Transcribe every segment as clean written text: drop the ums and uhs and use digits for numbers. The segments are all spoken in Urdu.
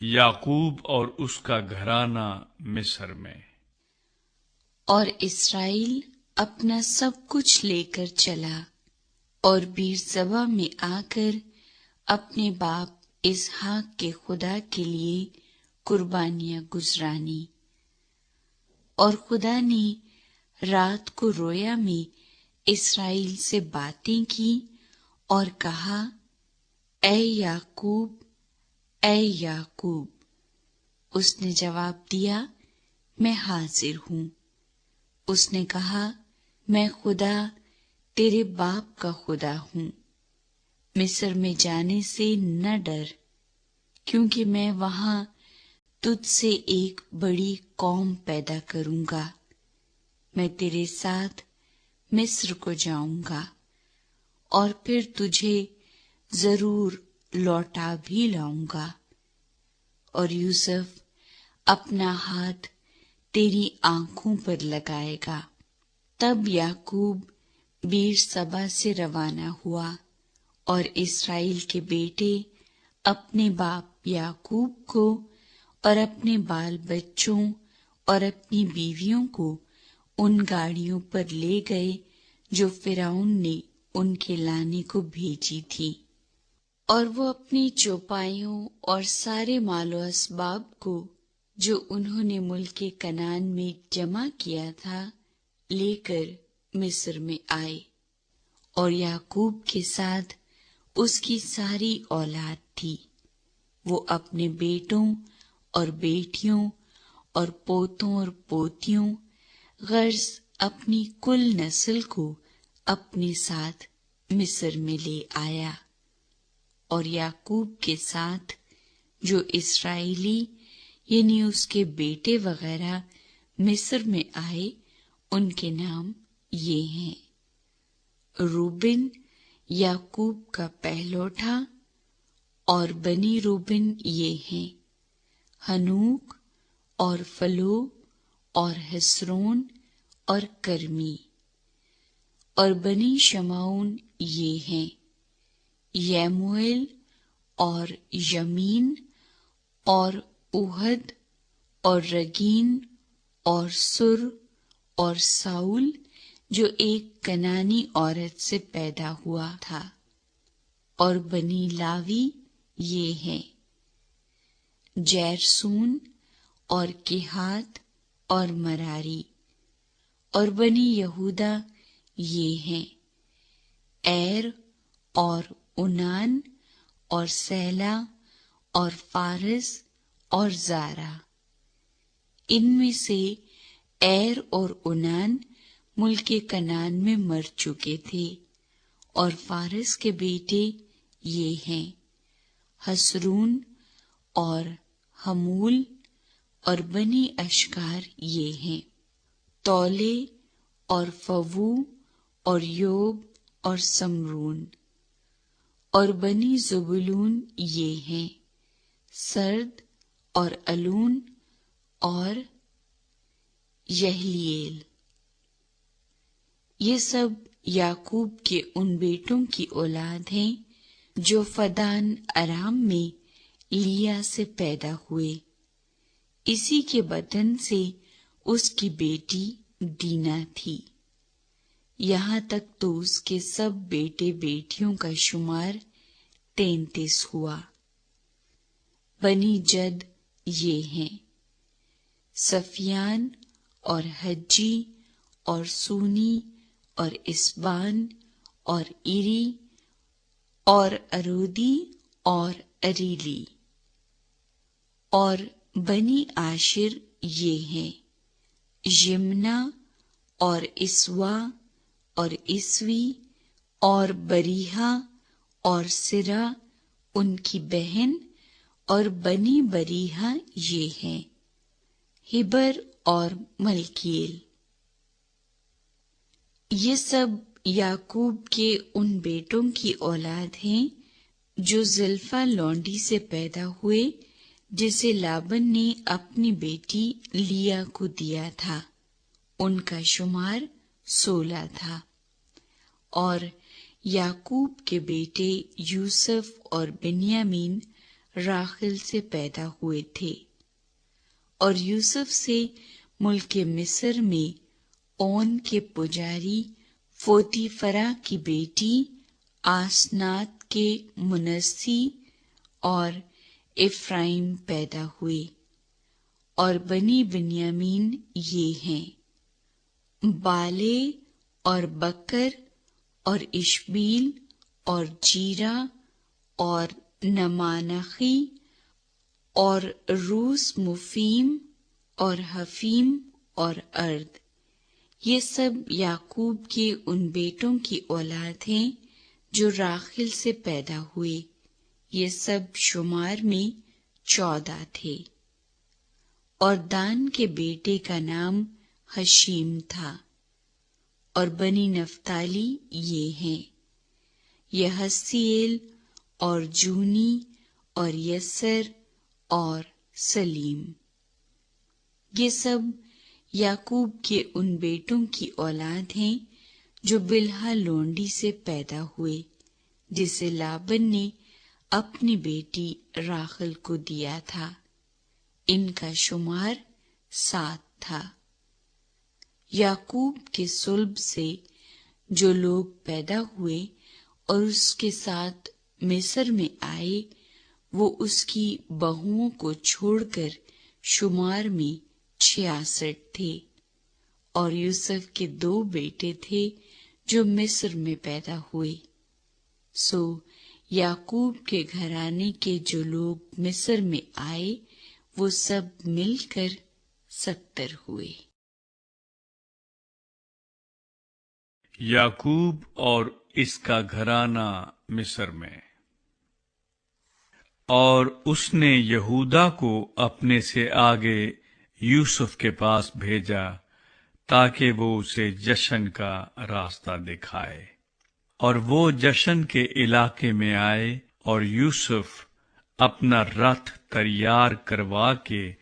یعقوب اور اس کا گھرانہ مصر میں۔ اور اسرائیل اپنا سب کچھ لے کر چلا اور بیرسبا میں آ کر اپنے باپ اسحاق کے خدا کے لیے قربانیاں گزرانی۔ اور خدا نے رات کو رویا میں اسرائیل سے باتیں کی اور کہا، اے یعقوب، اے یعقوب۔ اس نے جواب دیا، میں حاضر ہوں۔ اس نے کہا، میں خدا تیرے باپ کا خدا ہوں۔ مصر میں جانے سے نہ ڈر، کیونکہ میں وہاں تجھ سے ایک بڑی قوم پیدا کروں گا۔ میں تیرے ساتھ مصر کو جاؤں گا اور پھر تجھے ضرور لوٹا بھی لاؤں گا۔ اور یوسف اپنا ہاتھ تیری آنکھوں پر لگائے گا۔ تب یعقوب بیرسبا سے روانہ ہوا اور اسرائیل کے بیٹے اپنے باپ یعقوب کو اور اپنے بال بچوں اور اپنی بیویوں کو ان گاڑیوں پر لے گئے جو فرعون نے ان کے لانے کو بھیجی تھی، اور وہ اپنی چوپایوں اور سارے مال و اسباب کو جو انہوں نے ملک کنعان میں جمع کیا تھا لے کر مصر میں آئے۔ اور یعقوب کے ساتھ اس کی ساری اولاد تھی، وہ اپنے بیٹوں اور بیٹیوں اور پوتوں اور پوتیوں غرض اپنی کل نسل کو اپنے ساتھ مصر میں لے آیا۔ اور یعقوب کے ساتھ جو اسرائیلی یعنی اس کے بیٹے وغیرہ مصر میں آئے، ان کے نام یہ ہیں: روبن یعقوب کا پہلوٹا، اور بنی روبن یہ ہیں: ہنوک اور فلو اور حسرون اور کرمی۔ اور بنی شمعون یہ ہیں: یموئیل اور یمین اور اوہد اور رگین اور سر اور ساؤل جو ایک کنعانی عورت سے پیدا ہوا تھا۔ اور بنی لاوی یہ ہیں: جیرسون اور کہات اور مراری۔ اور بنی یہودا یہ ہیں: ایر اور اونان اور سیلا اور فارس اور زارا۔ ان میں سے ایر اور اونان ملک کنعان میں مر چکے تھے۔ اور فارس کے بیٹے یہ ہیں: حسرون اور حمول۔ اور بنی اشکار یہ ہیں: تولے اور فوو اور یوب اور سمرون۔ اور بنی زبولون یہ ہیں: سرد اور الون اور یہلیل۔ یہ سب یعقوب کے ان بیٹوں کی اولاد ہیں جو فدان ارام میں لیا سے پیدا ہوئے۔ اسی کے بطن سے اس کی بیٹی دینا تھی۔ یہاں تک تو اس کے سب بیٹے بیٹیوں کا شمار 33 ہوا۔ بنی جد یہ ہیں: سفیان اور حجی اور سونی اور اسبان اور ایری اور ارودی اور اریلی۔ اور بنی عاشر یہ ہیں: یمنا اور اسوا اور اسوی اور بریحا اور سرا ان کی بہن۔ اور بنی بریحا یہ ہیں: ہبر اور ملکیل۔ یہ سب یعقوب کے ان بیٹوں کی اولاد ہیں جو زلفا لونڈی سے پیدا ہوئے، جسے لابن نے اپنی بیٹی لیا کو دیا تھا۔ ان کا شمار 16 تھا۔ اور یعقوب کے بیٹے یوسف اور بنیامین راحل سے پیدا ہوئے تھے، اور یوسف سے ملک مصر میں اون کے پجاری فوتیفرا کی بیٹی آسنات کے منسی اور افرائیم پیدا ہوئے۔ اور بنی بنیامین یہ ہیں، بالے اور بکر اور اشبیل اور جیرا اور نمانخی اور روس مفیم اور حفیم اور ارد۔ یہ سب یعقوب کے ان بیٹوں کی اولاد ہیں جو راحل سے پیدا ہوئے۔ یہ سب شمار میں 14 تھے۔ اور دان کے بیٹے کا نام حشیم تھا۔ اور بنی نفتالی یہ ہیں، یحسیل اور جونی اور یسر اور سلیم۔ یہ سب یعقوب کے ان بیٹوں کی اولاد ہیں جو بلہا لونڈی سے پیدا ہوئے، جسے لابن نے اپنی بیٹی راحل کو دیا تھا۔ ان کا شمار 7 تھا۔ یعقوب کے صلب سے جو لوگ پیدا ہوئے اور اس کے ساتھ مصر میں آئے، وہ اس کی بہوؤں کو چھوڑ کر شمار میں 66 تھے۔ اور یوسف کے 2 بیٹے تھے جو مصر میں پیدا ہوئے۔ سو یعقوب کے گھرانے کے جو لوگ مصر میں آئے وہ سب مل کر 70 ہوئے۔ یعقوب اور اس کا گھرانہ مصر میں۔ اور اس نے یہودا کو اپنے سے آگے یوسف کے پاس بھیجا تاکہ وہ اسے جشن کا راستہ دکھائے۔ اور وہ جشن کے علاقے میں آئے، اور یوسف اپنا رتھ تیار کروا کے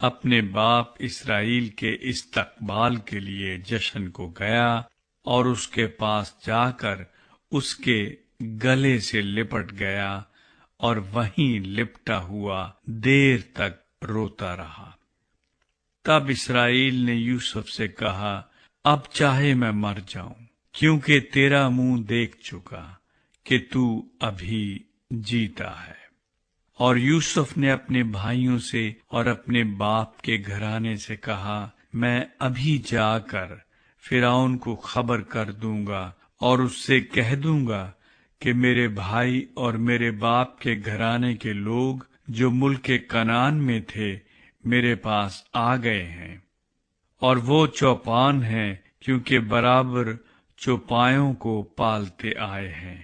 اپنے باپ اسرائیل کے استقبال کے لیے جشن کو گیا، اور اس کے پاس جا کر اس کے گلے سے لپٹ گیا، اور وہیں لپٹا ہوا دیر تک روتا رہا۔ تب اسرائیل نے یوسف سے کہا، اب چاہے میں مر جاؤں، کیونکہ تیرا منہ دیکھ چکا کہ تو ابھی جیتا ہے۔ اور یوسف نے اپنے بھائیوں سے اور اپنے باپ کے گھرانے سے کہا، میں ابھی جا کر فرعون کو خبر کر دوں گا اور اس سے کہہ دوں گا کہ میرے بھائی اور میرے باپ کے گھرانے کے لوگ جو ملک کنعان میں تھے میرے پاس آ گئے ہیں، اور وہ چوپان ہیں کیونکہ برابر چوپایوں کو پالتے آئے ہیں،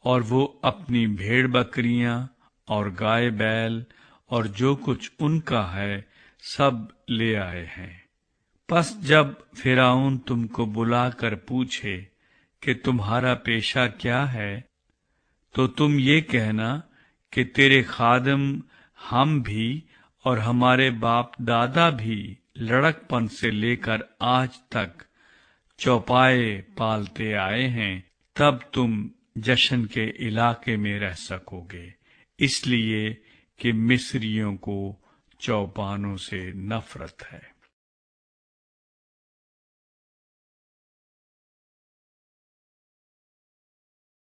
اور وہ اپنی بھیڑ بکریاں اور گائے بیل اور جو کچھ ان کا ہے سب لے آئے ہیں۔ پس جب فرعون تم کو بلا کر پوچھے کہ تمہارا پیشہ کیا ہے، تو تم یہ کہنا کہ تیرے خادم ہم بھی اور ہمارے باپ دادا بھی لڑک پن سے لے کر آج تک چوپائے پالتے آئے ہیں، تب تم جشن کے علاقے میں رہ سکو گے، اس لیے کہ مصریوں کو چوپانوں سے نفرت ہے۔